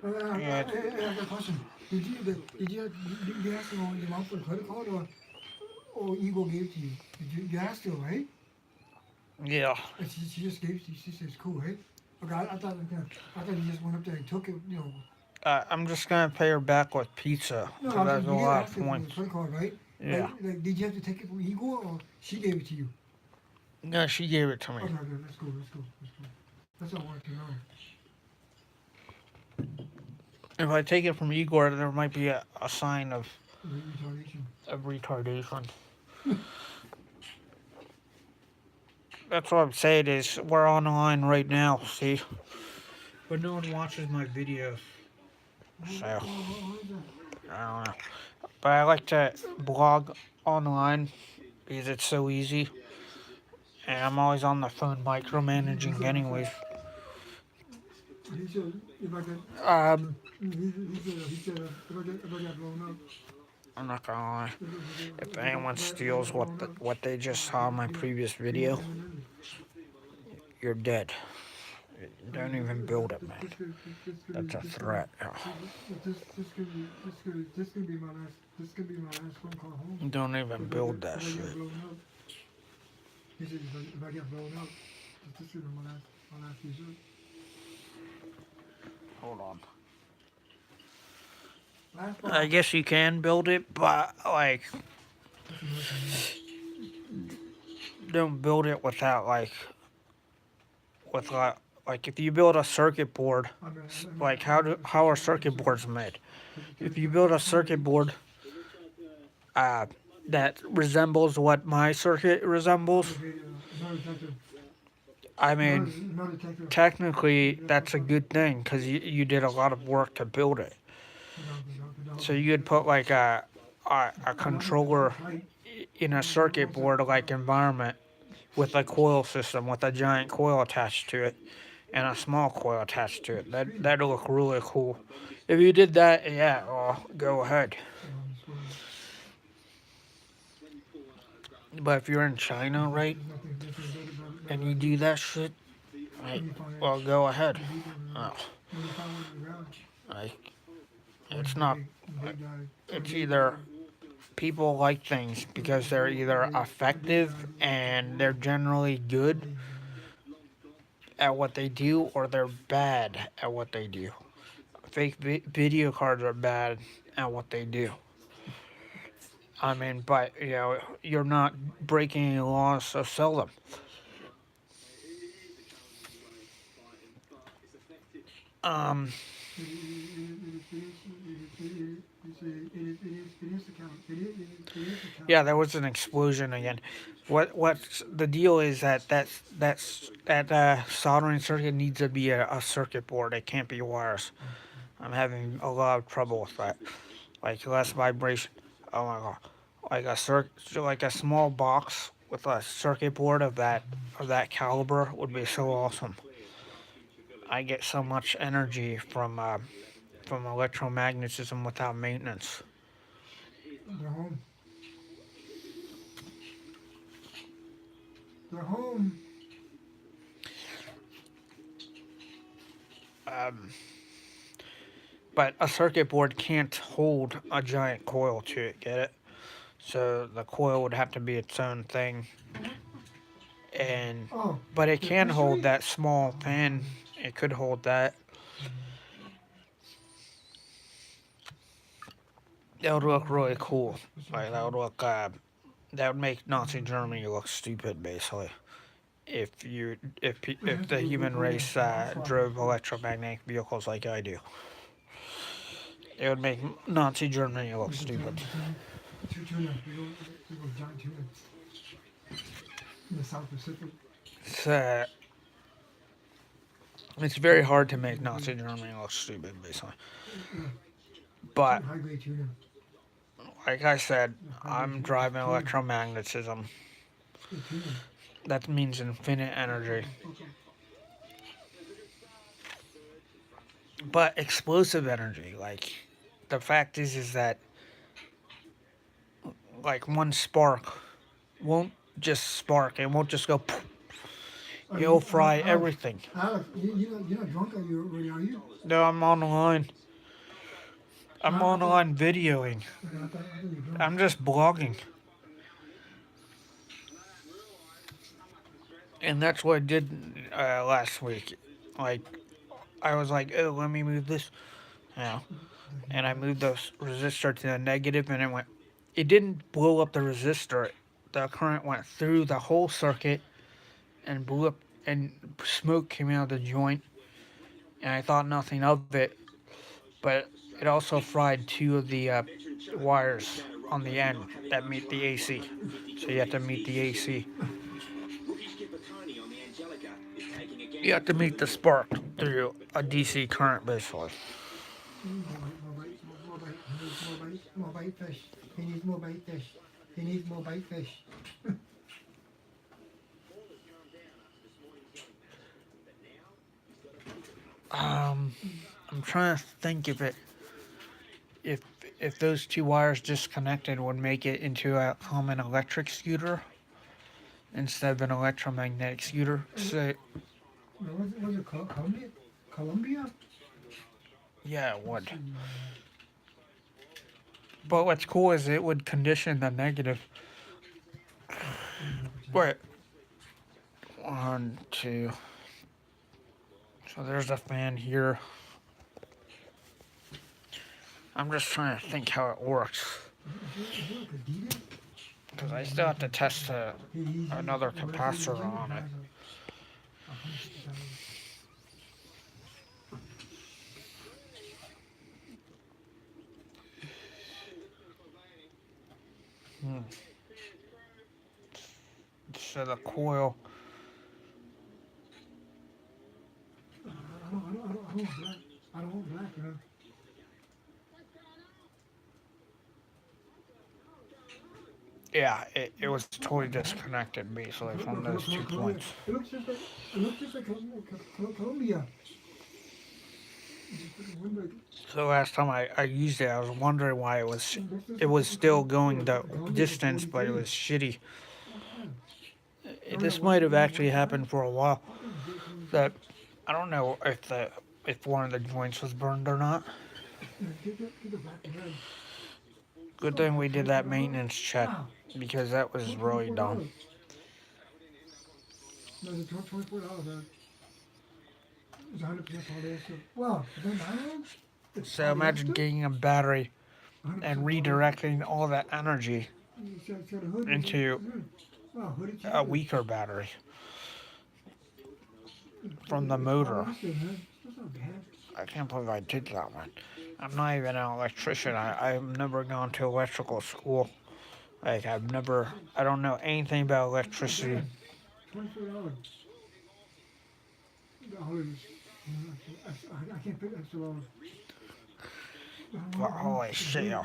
Yeah, I got a question. Did you ask your mom for a credit card or Eagle gave it to you? You asked her, right? yeah. And she just gave it to you. She says, cool, right? Okay, I thought you just went up there and took it. I'm just gonna pay her back with pizza No, because I'm that's saying a you did lot of ask her for a points. credit card, right? Yeah. Like, did you have to take it from Igor or she gave it to you? No, she gave it to me. Okay, that's cool, that's cool, that's cool. That's all I wanted to know. If I take it from Igor, there might be a sign Retardation. of retardation. That's what I'm saying is we're on the line right now, see? But no one watches my videos, so What is that? I don't know. But I like to blog online because it's so easy. And I'm always on the phone He micromanaging said, anyways. if I get, Um, if I get blown up, I'm not gonna lie. If anyone if I steals get blown up, what they just saw in my previous give me video, M&M's. you're dead. Don't even build it, man. This could, That's a threat. this could be my last phone call home. Don't even build that If I get shit. blown up, he said if I get blown up, this could be my last resort. Hold on. Last I call. guess you can build it, but like, That's a noise from me. don't build it without with if you build a circuit board, like how are circuit boards made? If you build a circuit board uh, that resembles what my circuit resembles, No detective. I mean, No detective. technically that's a good thing because you did a lot of work to build it. So you could put like a controller in a circuit board like environment with a coil system with a giant coil attached to it and a small coil attached to it. That'd look really cool. If you did that, yeah, well, go ahead. But if you're in China, right, There's nothing good and about you it. do that shit, What like, do you find? well, go ahead. The beacon Oh, when you find one on the ground. like, Or it's not. big guy. It's either people like things because they're either effective and they're generally good at what they do, or they're bad at what they do. Fake video cards are bad at what they do. I mean, but you're not breaking any laws, so sell them. Um, yeah, there was an explosion again. What's the deal is that soldering circuit needs to be a circuit board. It can't be wires. I'm having a lot of trouble with that. Like less vibration. Oh my god. Like a small box with a circuit board of that caliber would be so awesome. I get so much energy from electromagnetism without maintenance. They're home. They're home. Um, but a circuit board can't hold a giant coil to it. Get it? So the coil would have to be its own thing, and Oh, but it the can hold fishery? that small fan. It could hold that. That would look really cool. Like that would make Nazi Germany look stupid, basically. If the human race drove electromagnetic vehicles like I do, it would make Nazi Germany look stupid. Tuna. We go giant tuna in the South Pacific. It's, uh, it's very hard to make Nazi Germany look stupid, basically. But High grade tuna. like I said, High grade I'm tuna. driving electromagnetism. Tuna. That means infinite energy. But explosive energy, like the fact is that like one spark won't just spark. It won't just go. Poof. It'll fry everything. Alex, you're not drunk already, are you? No, I'm online. I'm I thought- online videoing. Okay, I thought you were drunk. I'm just blogging. And that's what I did last week. Like, I was like, oh, let me move this. Yeah. And I moved the resistor to the negative, and it didn't blow up the resistor. The current went through the whole circuit and blew up, and smoke came out of the joint. And I thought nothing of it, but it also fried two of the wires on the end that meet the AC. So you have to meet the AC. You have to meet the spark through a DC current, basically. More bait fish. He needs more bait fish. He needs more bait fish. I'm trying to think if those two wires disconnected would make it into a common electric scooter instead of an electromagnetic scooter. So Was it Columbia? Columbia? yeah, it would. But what's cool is it would condition the negative. Wait. 1, 2. So there's a fan here. I'm just trying to think how it works. Because I still have to test another capacitor on it. So the coil. I don't want black, you know. Yeah, it was totally disconnected basically from those 2 points. It looks just like Columbia. So last time I used it, I was wondering why it was still going the distance, but it was shitty. This might have actually happened for a while. That I don't know if one of the joints was burned or not. Good thing we did that maintenance check because that was really dumb. No, the $24, man. It's 100% polyester. Wow, is that nylon? It's So imagine polyester? getting a battery 100% and polyester. redirecting all that energy It's got a hood. into Wow, hooded a jacket. weaker battery from the motor. Polyester, man. That's not bad. I can't believe I did that one. I'm not even an electrician. I've never gone to electrical school. Like I don't know anything about electricity. $24. I can't pick that so long. But holy shit, yo.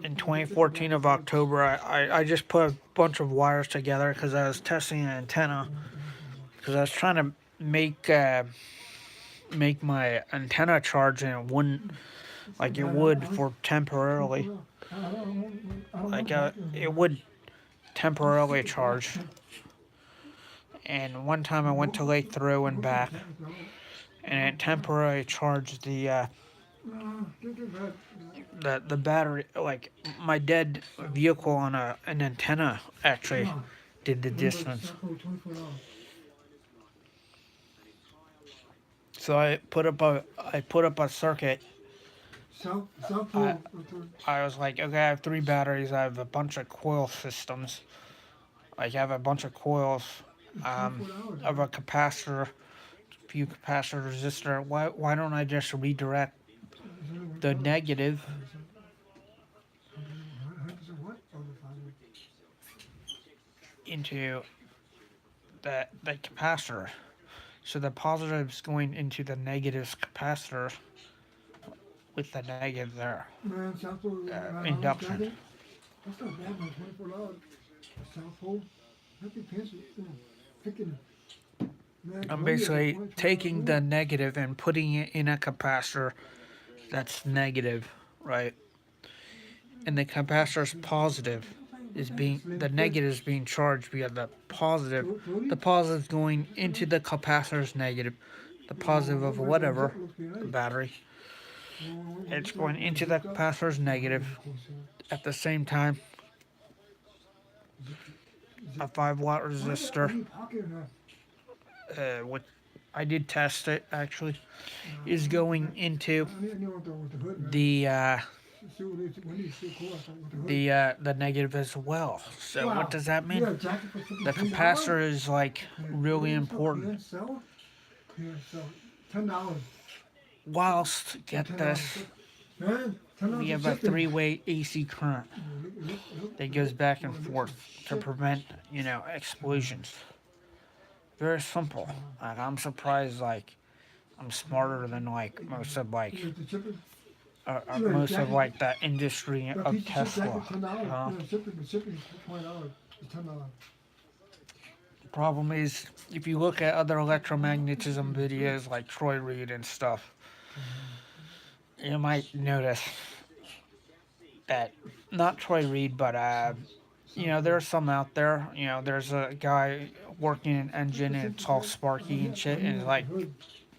In 2014 of October, I just put a bunch of wires together because I was testing an antenna. Because I was trying to make my antenna charge and it wouldn't, like it would for temporarily. Like it would temporarily charge. And one time I went to Lake Thoreau and back, and it temporarily charged the battery. Like my dead vehicle on an antenna actually did the distance. So I put up a circuit. I was like, okay, I have 3 batteries. I have a bunch of coil systems. Like I have a bunch of coils. Of a capacitor, few capacitor resistor. Why don't I just redirect the negative into the capacitor? So the positive's going into the negative's capacitor with the negative there. Induction. That's not bad, man. $24. South Pole. That'd be fancy. I'm basically taking the negative and putting it in a capacitor that's negative, right? And the capacitor's positive. is being the negative is being charged via the positive. The positive is going into the capacitor's negative. The positive of whatever the battery. It's going into the capacitor's negative. At the same time, a 5-watt resistor, which I did test it actually, is going into the the negative as well. So what does that mean? The capacitor is like really important. Whilst, get this, we have a 3-way AC current that goes back and forth to prevent, explosions. Very simple. Like, I'm surprised, like, I'm smarter than, like, most of, like, the industry of Tesla. The problem is, if you look at other electromagnetism videos like Troy Reed and stuff, you might notice that, not Troy Reed, but there's some out there. There's a guy working an engine and it's all sparky and shit, and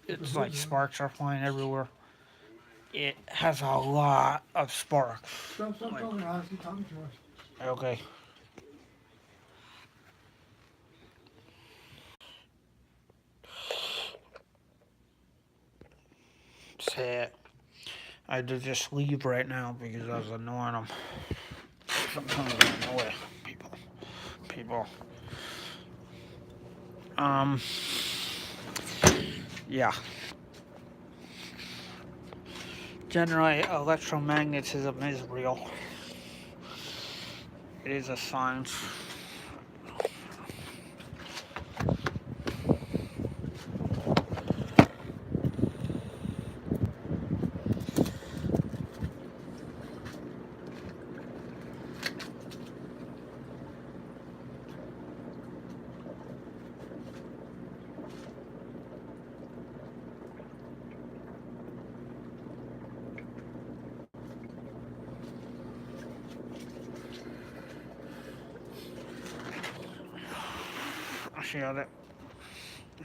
it's like sparks are flying everywhere. It has a lot of sparks. Stop talking, Ross. You're talking to us. Okay. Say it. I had to just leave right now because I was annoying them. Sometimes I annoy people. Yeah. Generally, electromagnetism is real. It is a science.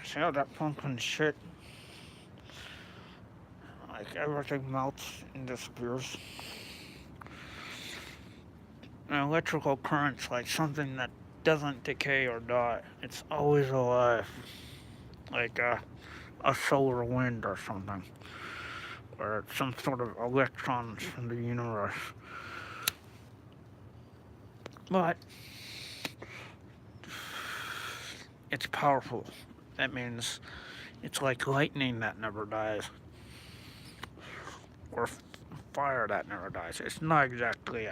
See how that pumpkin shit, like, everything melts and disappears. An electrical current's like something that doesn't decay or die. It's always alive. Like a solar wind or something. Or some sort of electrons from the universe. But it's powerful. That means it's like lightning that never dies. Or fire that never dies. It's not exactly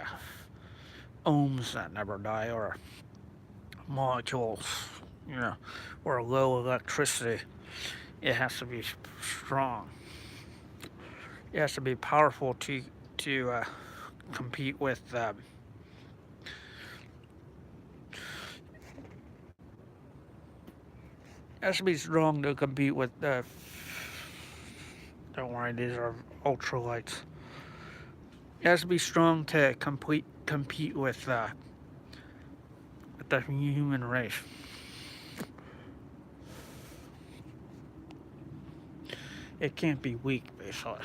ohms that never die, or molecules, or low electricity. It has to be strong. It has to be powerful to compete with it has to be strong to compete with don't worry, these are ultralights. It has to be strong to compete with the human race. It can't be weak, basically.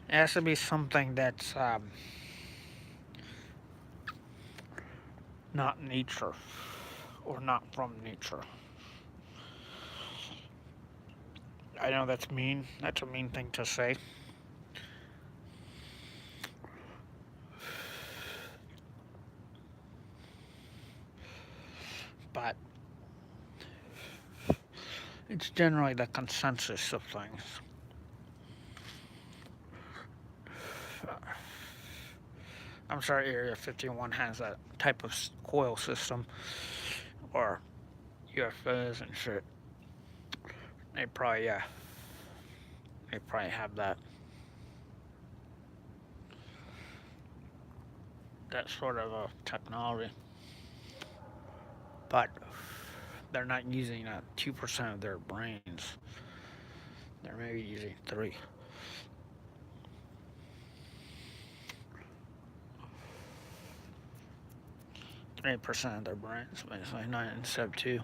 It has to be something that's not nature, or not from nature. I know that's mean. That's a mean thing to say. But it's generally the consensus of things. I'm sorry, Area 51 has that type of coil system, or UFOs and shit. They probably have that sort of a technology, but they're not using 2% of their brains. They're maybe using 3. 8% of their brains, basically 9 instead of 2.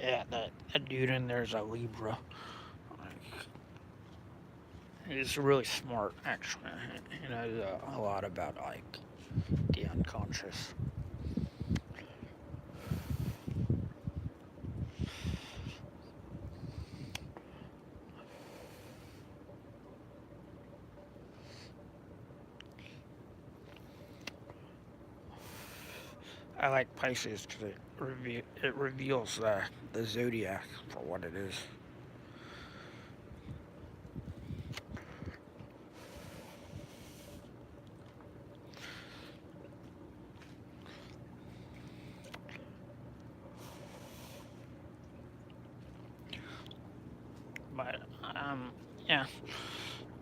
Yeah, that dude in there is a Libra. Like, he's really smart, actually. He knows a lot about like the unconscious. I like Pisces because it reveals the zodiac for what it is. But yeah,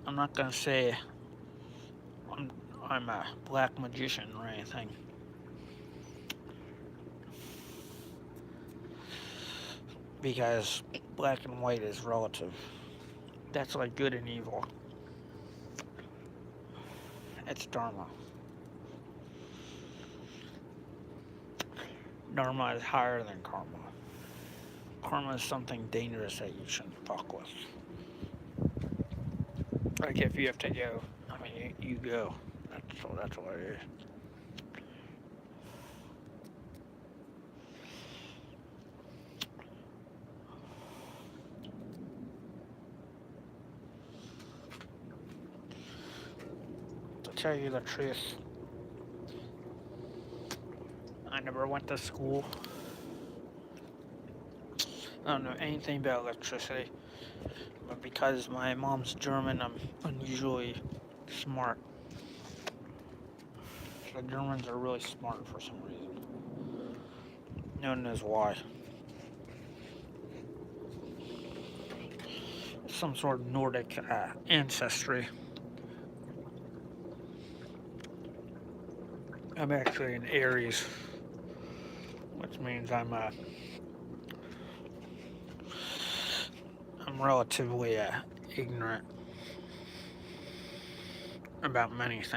I'm not gonna say I'm I'm a black magician or anything. Because black and white is relative. That's like good and evil. It's Dharma. Dharma is higher than karma. Karma is something dangerous that you shouldn't fuck with. Like if you have to go, I mean you go. That's what it is. To tell you the truth, I never went to school. I don't know anything about electricity. But because my mom's German, I'm unusually smart. The Germans are really smart for some reason. No one knows why. Some sort of Nordic ancestry. I'm actually an Aries, which means I'm relatively ignorant about many things.